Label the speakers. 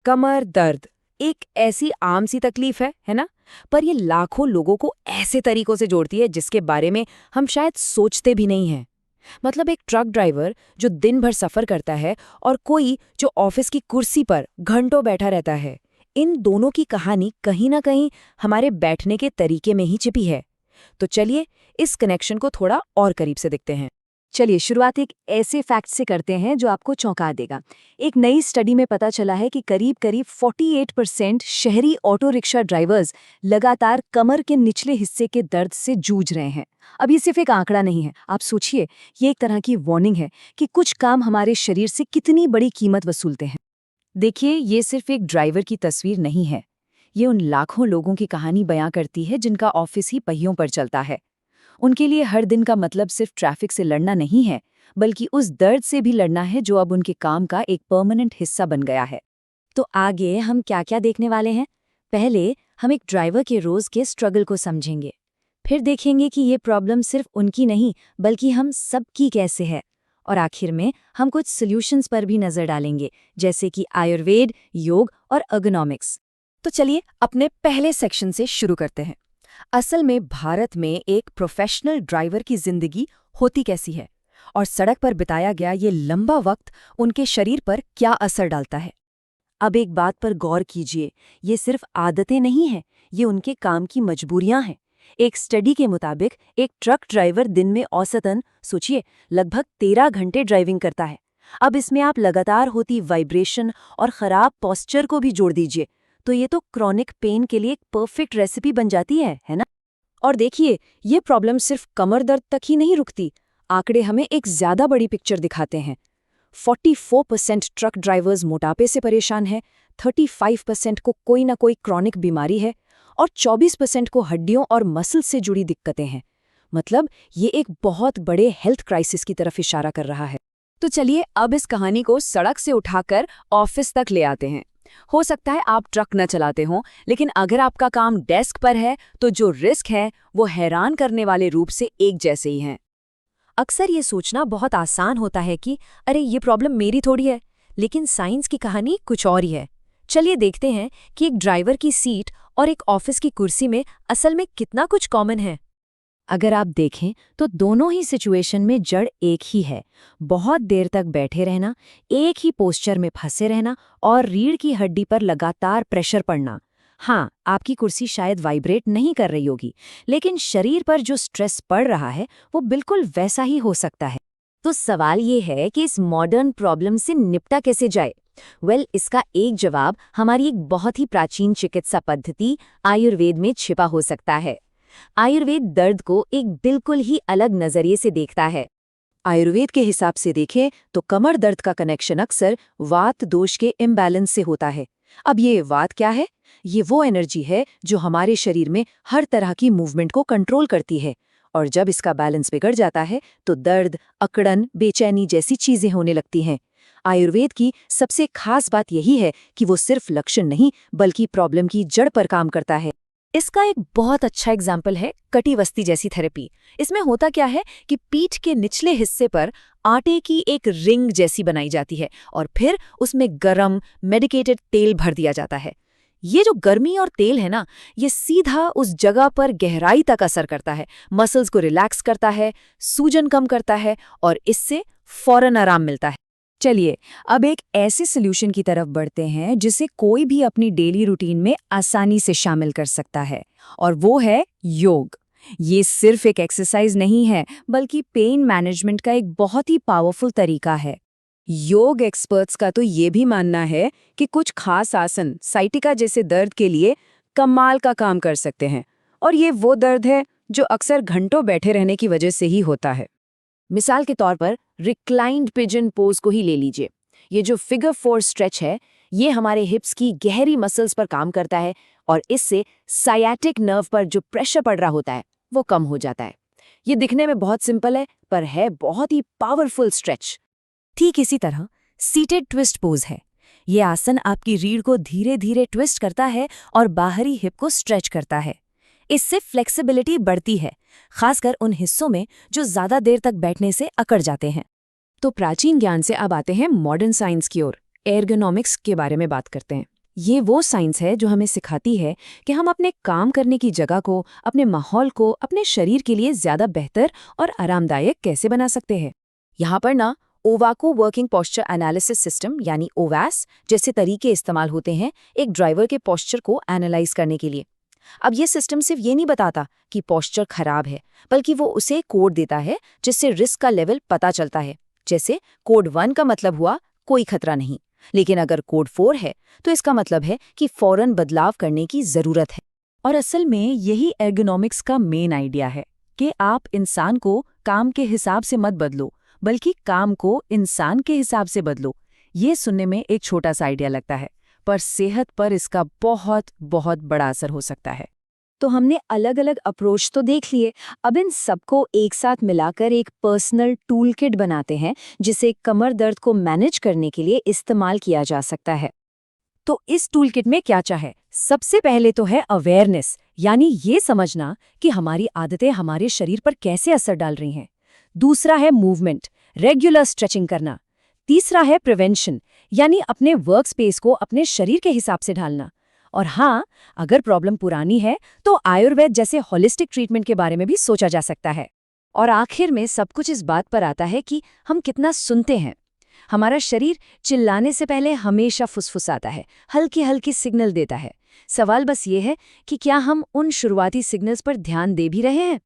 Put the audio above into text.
Speaker 1: कमर दर्द एक ऐसी आम सी तकलीफ है ना? पर ये लाखों लोगों को ऐसे तरीकों से जोड़ती है जिसके बारे में हम शायद सोचते भी नहीं हैं। मतलब एक ट्रक ड्राइवर जो दिन भर सफर करता है और कोई जो ऑफिस की कुर्सी पर घंटों बैठा रहता है। इन दोनों की कहानी कहीं ना कहीं हमारे बैठने के तरीके में ही छिपी है। तो चलिए इस कनेक्शन को थोड़ा और करीब से देखते हैं।
Speaker 2: चलिए शुरुआत एक ऐसे फैक्ट से करते हैं जो आपको चौंका देगा। एक नई स्टडी में पता चला है कि करीब करीब 48% शहरी ऑटो रिक्शा ड्राइवर्स लगातार कमर के निचले हिस्से के दर्द से जूझ रहे हैं। अब ये सिर्फ एक आंकड़ा नहीं है, आप सोचिए, ये एक तरह की वार्निंग है कि कुछ काम हमारे शरीर से कितनी बड़ी कीमत वसूलते हैं।
Speaker 1: देखिए ये सिर्फ एक ड्राइवर की तस्वीर नहीं है, ये उन लाखों लोगों की कहानी बयां करती है जिनका ऑफिस ही पहियों पर चलता है। उनके लिए हर दिन का मतलब सिर्फ ट्रैफिक से लड़ना नहीं है, बल्कि उस दर्द से भी लड़ना है जो अब उनके काम का एक परमानेंट हिस्सा बन गया है।
Speaker 2: तो आगे हम क्या क्या देखने वाले हैं? पहले हम एक ड्राइवर के रोज के स्ट्रगल को समझेंगे। फिर देखेंगे कि ये प्रॉब्लम सिर्फ उनकी नहीं बल्कि हम सबकी कैसे है। और आखिर में हम कुछ सॉल्यूशंस पर भी नजर डालेंगे, जैसे कि आयुर्वेद, योग और अर्गोनॉमिक्स।
Speaker 1: तो चलिए अपने पहले सेक्शन से शुरू करते हैं। असल में भारत में एक प्रोफेशनल ड्राइवर की जिंदगी होती कैसी है और सड़क पर बिताया गया ये लंबा वक्त उनके शरीर पर क्या असर डालता है।
Speaker 2: अब एक बात पर गौर कीजिए, ये सिर्फ आदतें नहीं हैं, ये उनके काम की मजबूरियां हैं। एक स्टडी के मुताबिक एक ट्रक ड्राइवर दिन में औसतन, सोचिए, लगभग 13 घंटे ड्राइविंग करता है। अब इसमें आप लगातार होती वाइब्रेशन और खराब पोस्चर को भी जोड़ दीजिए, तो ये तो क्रॉनिक पेन के लिए एक परफेक्ट रेसिपी बन जाती है ना?
Speaker 1: और देखिए ये प्रॉब्लम सिर्फ कमर दर्द तक ही नहीं रुकती। आंकड़े हमें एक ज्यादा बड़ी पिक्चर दिखाते हैं। 44% ट्रक ड्राइवर्स मोटापे से परेशान हैं, 35% को कोई ना कोई क्रॉनिक बीमारी है और 24% को हड्डियों और मसल से जुड़ी दिक्कतें हैं। मतलब ये एक बहुत बड़े हेल्थ क्राइसिस की तरफ इशारा कर रहा है। तो चलिए अब इस कहानी को सड़क से उठाकर ऑफिस तक ले आते हैं। हो सकता है आप ट्रक न चलाते हो, लेकिन अगर आपका काम डेस्क पर है तो जो रिस्क है वो हैरान करने वाले रूप से एक जैसे ही हैं।
Speaker 2: अक्सर ये सोचना बहुत आसान होता है कि अरे ये प्रॉब्लम मेरी थोड़ी है, लेकिन साइंस की कहानी कुछ और ही है। चलिए देखते हैं कि एक ड्राइवर की सीट और एक ऑफिस की कुर्सी में असल में कितना कुछ कॉमन है। अगर आप देखें तो दोनों ही सिचुएशन में जड़ एक ही है, बहुत देर तक बैठे रहना, एक ही पोस्चर में फंसे रहना और रीढ़ की हड्डी पर लगातार प्रेशर पड़ना। हाँ, आपकी कुर्सी शायद वाइब्रेट नहीं कर रही होगी, लेकिन शरीर पर जो स्ट्रेस पड़ रहा है वो बिल्कुल वैसा ही हो सकता है। तो सवाल ये है कि इस मॉडर्न प्रॉब्लम से निपटा कैसे जाए? इसका एक जवाब हमारी एक बहुत ही प्राचीन चिकित्सा पद्धति आयुर्वेद में छिपा हो सकता है। आयुर्वेद दर्द को एक बिल्कुल ही अलग नजरिए से देखता है।
Speaker 1: आयुर्वेद के हिसाब से देखें तो कमर दर्द का कनेक्शन अक्सर वात दोष के इम्बैलेंस से होता है। अब ये वात क्या है? ये वो एनर्जी है जो हमारे शरीर में हर तरह की मूवमेंट को कंट्रोल करती है, और जब इसका बैलेंस बिगड़ जाता है तो दर्द, अकड़न, बेचैनी जैसी चीजें होने लगती हैं। आयुर्वेद की सबसे खास बात यही है कि वो सिर्फ लक्षण नहीं बल्कि प्रॉब्लम की जड़ पर काम करता है।
Speaker 2: इसका एक बहुत अच्छा एग्जाम्पल है कटिवस्ती जैसी थेरेपी। इसमें होता क्या है कि पीठ के निचले हिस्से पर आटे की एक रिंग जैसी बनाई जाती है और फिर उसमें गरम मेडिकेटेड तेल भर दिया जाता है। ये जो गर्मी और तेल है ना, ये सीधा उस जगह पर गहराई तक असर करता है, मसल्स को रिलैक्स करता है, सूजन कम करता है और इससे फौरन आराम मिलता है।
Speaker 1: चलिए अब एक ऐसे सॉल्यूशन की तरफ बढ़ते हैं जिसे कोई भी अपनी डेली रूटीन में आसानी से शामिल कर सकता है, और वो है योग। ये सिर्फ एक एक्सरसाइज नहीं है बल्कि पेन मैनेजमेंट का एक बहुत ही पावरफुल तरीका है। योग एक्सपर्ट्स का तो ये भी मानना है कि कुछ खास आसन साइटिका जैसे दर्द के लिए कमाल का काम कर सकते हैं, और ये वो दर्द है जो अक्सर घंटों बैठे रहने की वजह से ही होता है। मिसाल के तौर पर रिक्लाइंड पिजन पोज को ही ले लीजिए। ये जो फिगर 4 स्ट्रेच है, ये हमारे हिप्स की गहरी मसल्स पर काम करता है और इससे सायाटिक नर्व पर जो प्रेशर पड़ रहा होता है वो कम हो जाता है। ये दिखने में बहुत सिंपल है पर है बहुत ही पावरफुल स्ट्रेच।
Speaker 2: ठीक इसी तरह सीटेड ट्विस्ट पोज है। ये आसन आपकी रीढ़ को धीरे धीरे ट्विस्ट करता है और बाहरी हिप को स्ट्रेच करता है। इससे फ्लेक्सिबिलिटी बढ़ती है, खासकर उन हिस्सों में जो ज्यादा देर तक बैठने से अकड़ जाते हैं।
Speaker 1: तो प्राचीन ज्ञान से अब आते हैं मॉडर्न साइंस की ओर। एर्गोनॉमिक्स के बारे में बात करते हैं। ये वो साइंस है जो हमें सिखाती है कि हम अपने काम करने की जगह को, अपने माहौल को, अपने शरीर के लिए ज़्यादा बेहतर और आरामदायक कैसे बना सकते हैं। यहाँ पर ना ओवाको वर्किंग पोस्चर एनालिसिस सिस्टम यानी ओवैस जैसे तरीके इस्तेमाल होते हैं एक ड्राइवर के पोस्चर को एनालाइज करने के लिए। अब ये सिस्टम सिर्फ ये नहीं बताता कि पोस्चर खराब है, बल्कि वो उसे कोड देता है जिससे रिस्क का लेवल पता चलता है। जैसे कोड 1 का मतलब हुआ कोई खतरा नहीं, लेकिन अगर कोड 4 है तो इसका मतलब है कि फौरन बदलाव करने की जरूरत है। और असल में यही एर्गोनॉमिक्स का मेन आइडिया है कि आप इंसान को काम के हिसाब से मत बदलो, बल्कि काम को इंसान के हिसाब से बदलो। ये सुनने में एक छोटा सा आइडिया लगता है, पर सेहत पर इसका बहुत बहुत बड़ा असर हो सकता है।
Speaker 2: तो हमने अलग अलग अप्रोच तो देख लिए, अब इन सबको एक साथ मिलाकर एक पर्सनल टूल किट बनाते हैं जिसे कमर दर्द को मैनेज करने के लिए इस्तेमाल किया जा सकता है। तो इस टूल किट में क्या है? सबसे पहले तो है अवेयरनेस, यानी ये समझना कि हमारी आदतें हमारे शरीर पर कैसे असर डाल रही हैं। दूसरा है मूवमेंट, रेगुलर स्ट्रेचिंग करना। तीसरा है प्रिवेंशन, यानी अपने वर्क स्पेस को अपने शरीर के हिसाब से ढालना। और हाँ, अगर प्रॉब्लम पुरानी है तो आयुर्वेद जैसे होलिस्टिक ट्रीटमेंट के बारे में भी सोचा जा सकता है। और आखिर में सब कुछ इस बात पर आता है कि हम कितना सुनते हैं। हमारा शरीर चिल्लाने से पहले हमेशा फुसफुसाता है, हल्की हल्की सिग्नल देता है। सवाल बस ये है कि क्या हम उन शुरुआती सिग्नल्स पर ध्यान दे भी रहे हैं?